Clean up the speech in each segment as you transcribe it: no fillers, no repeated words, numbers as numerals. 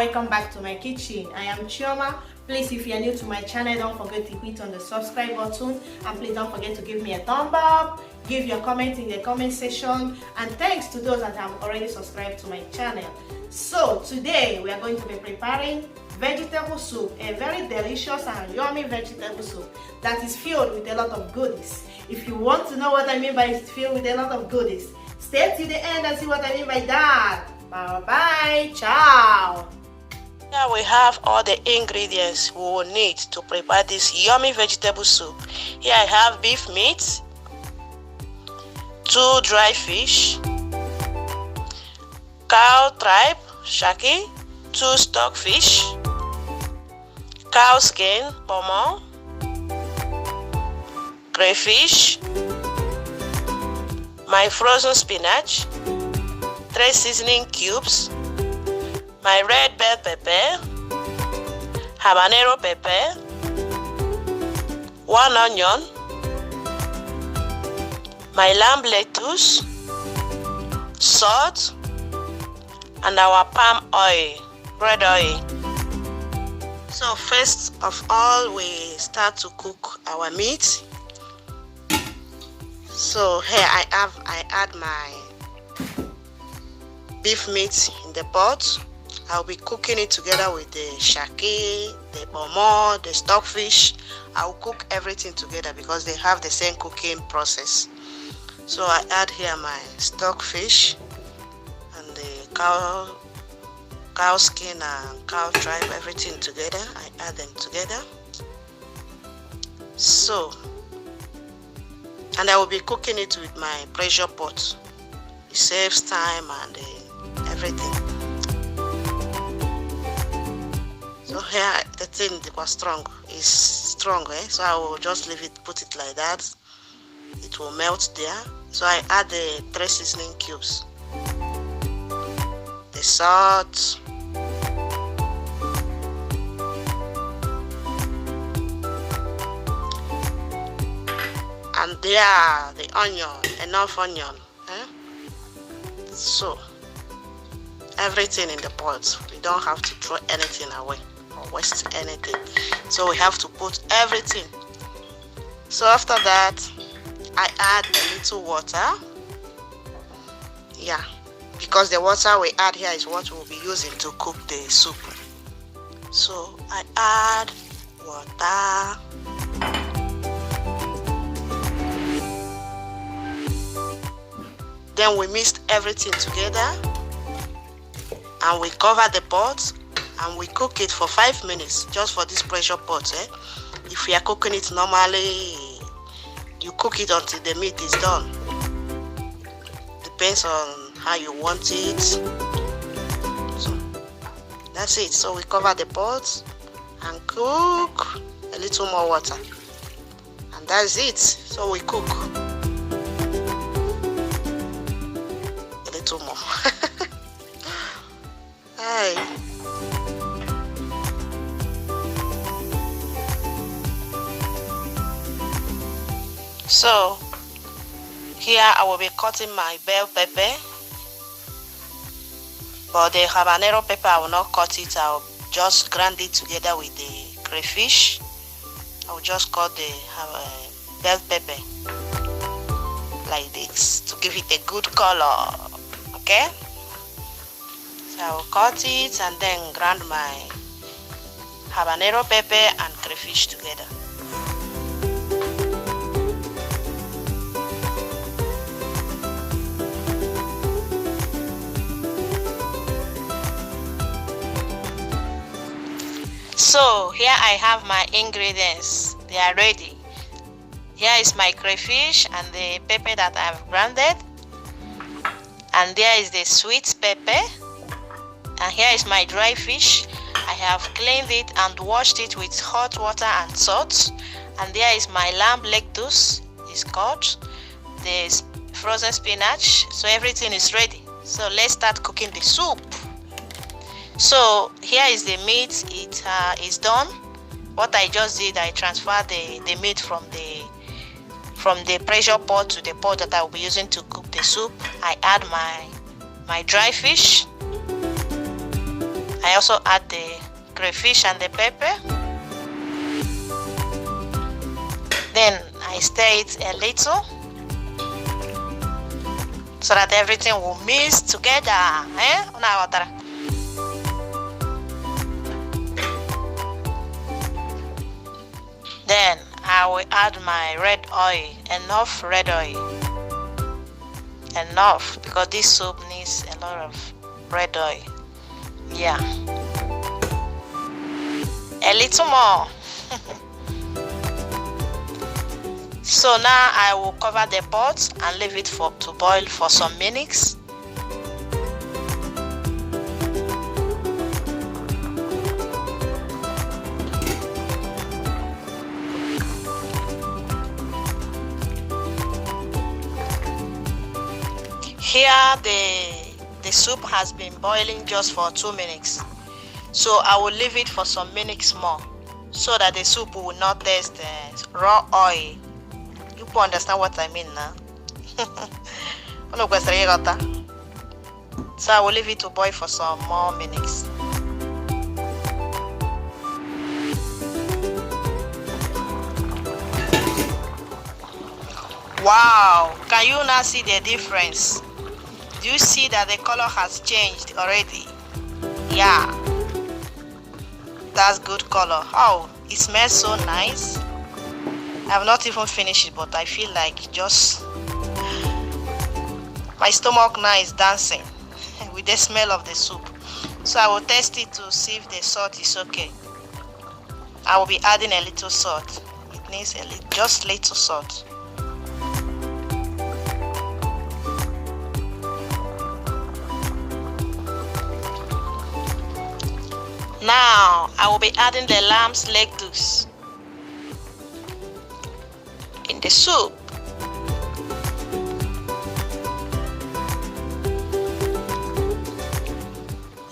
welcome back to my kitchen. I am Chioma. Please, if you are new to my channel, don't forget to hit on the subscribe button, and please don't forget to give me a thumb up, give your comment in the comment section, and thanks to those that have already subscribed to my channel. So today we are going to be preparing vegetable soup, a very delicious and yummy vegetable soup that is filled with a lot of goodies. If you want to know what I mean by it's filled with a lot of goodies, stay till the end and see what I mean by that. Bye bye, ciao. Here we have all the ingredients we will need to prepare this yummy vegetable soup. Here I have beef meat, 2 dry fish, cow tripe, shaki, 2 stock fish, cow skin, pomo, crayfish, my frozen spinach, 3 seasoning cubes, my red bell pepper, habanero pepper, 1 onion, my lamb lettuce, salt, and our palm oil, red oil. So first of all, we start to cook our meat. So here I add my beef meat in the pot. I'll be cooking it together with the shaki, the pomo, the stockfish. I'll cook everything together because they have the same cooking process. So I add here my stockfish and the cow skin and cow tripe, everything together. I add them together. So, and I will be cooking it with my pressure pot. It saves time and everything. So here the thing was strong, is strong, so I will just leave it, put it like that. It will melt there. So I add the 3 seasoning cubes, the salt, and there the onion, enough onion. So everything in the pot. We don't have to throw anything away or waste anything. So we have to put everything. So after that, I add a little water. Yeah, because the water we add here is what we'll be using to cook the soup. So I add water. Then we mixed everything together and we cover the pot and we cook it for 5 minutes just for this pressure pot. If you are cooking it normally, you cook it until the meat is done. Depends on how you want it. So that's it. So we cover the pot and cook a little more water. And that's it. So we cook a little more. Hi. So here I will be cutting my bell pepper, but the habanero pepper I will not cut it. I'll just grind it together with the crayfish. I will just cut the bell pepper like this to give it a good color. Okay, so I will cut it and then grind my habanero pepper and crayfish together. So here I have my ingredients. They are ready. Here is my crayfish and the pepper that I've grounded. And there is the sweet pepper. And here is my dry fish. I have cleaned it and washed it with hot water and salt. And there is my lamb lettuce, is cut. There's frozen spinach. So everything is ready. So let's start cooking the soup. So here is the meat. It is done. What I just did, I transferred the meat from the pressure pot to the pot that I will be using to cook the soup. I add my dry fish I also add the crayfish and the pepper. Then I stir it a little so that everything will mix together. Then I will add my red oil, enough red oil. Enough, because this soup needs a lot of red oil. Yeah. A little more. So now I will cover the pot and leave it to boil for some minutes. Here the soup has been boiling just for 2 minutes. So I will leave it for some minutes more so that the soup will not taste raw oil. You can understand what I mean now. So I will leave it to boil for some more minutes. Wow, can you now see the difference? Do you see that the color has changed already? Yeah, that's good color. Oh, it smells so nice. I have not even finished it, but I feel like just my stomach now is dancing with the smell of the soup. So I will test it to see if the salt is okay. I will be adding a little salt. It needs just little salt. Now I will be adding the lamb's leg juice in the soup.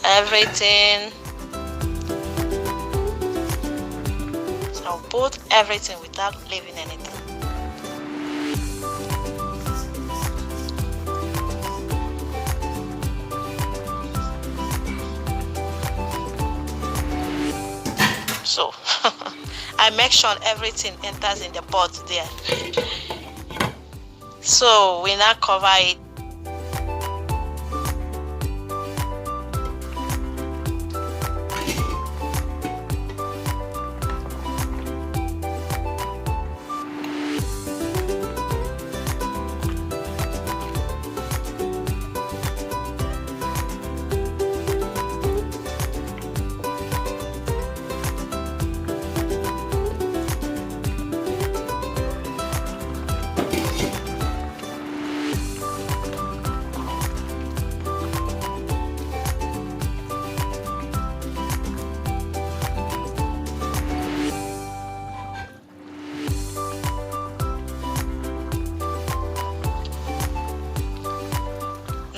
Everything. So I'll put everything without leaving anything. So I make sure everything enters in the pot there. So we now cover it.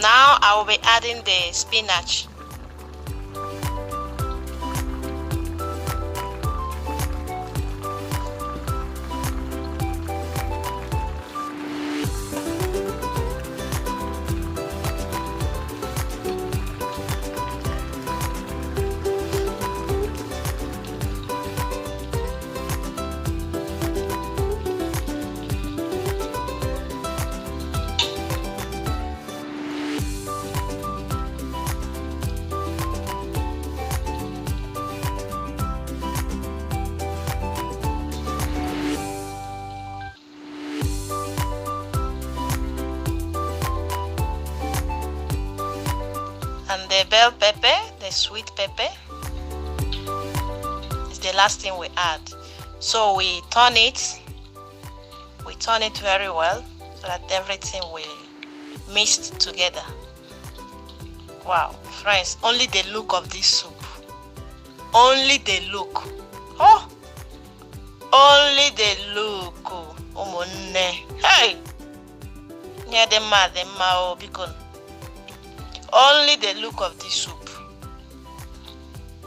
Now I will be adding the spinach. And the bell pepper, the sweet pepper, is the last thing we add. So we turn it very well so that everything will mix together. Wow, friends, only the look of this soup, only the look, oh, only the look, oh, hey, yeah, the ma, because only the look of this soup.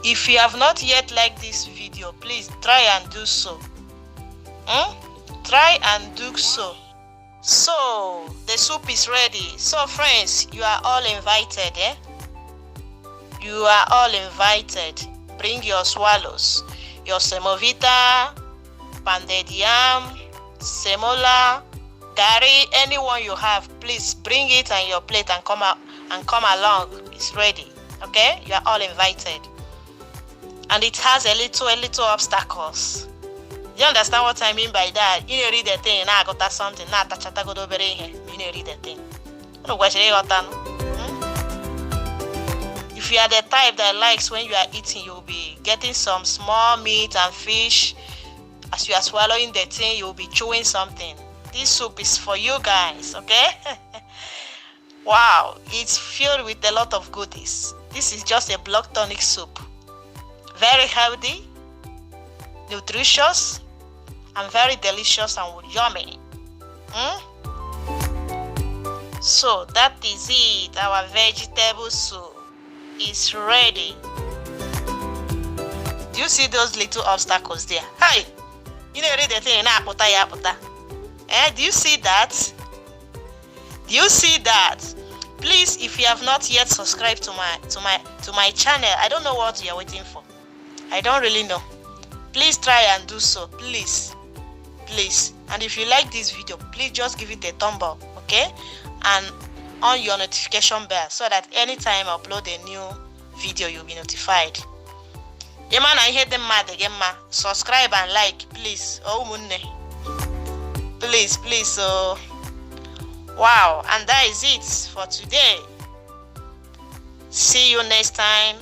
If you have not yet liked this video, please try and do so. Try and do so. So the soup is ready. So friends, you are all invited. You are all invited. Bring your swallows, your semovita, pounded yam, sémola, gari, anyone you have. Please bring it on your plate and come along. It's ready. Okay, you are all invited. And it has a little obstacles. You understand what I mean by that? You need to read the thing. Now I got something. Now touch that go over here. You need to read the thing. If you are the type that likes when you are eating, you'll be getting some small meat and fish. As you are swallowing the thing, you'll be chewing something. This soup is for you guys, okay? Wow, it's filled with a lot of goodies. This is just a blood-tonic soup. Very healthy, nutritious, and very delicious and yummy. So that is it. Our vegetable soup is ready. Do you see those little obstacles there? Hey, you know read the thing. Do you see that? Do you see that? Please, if you have not yet subscribed to my channel, I don't know what you are waiting for. I don't really know. Please try and do so. Please. And if you like this video, please just give it a thumb up, okay? And on your notification bell so that anytime I upload a new video, you'll be notified. Subscribe and like, please. Please. So, wow. And that is it for today. See you next time.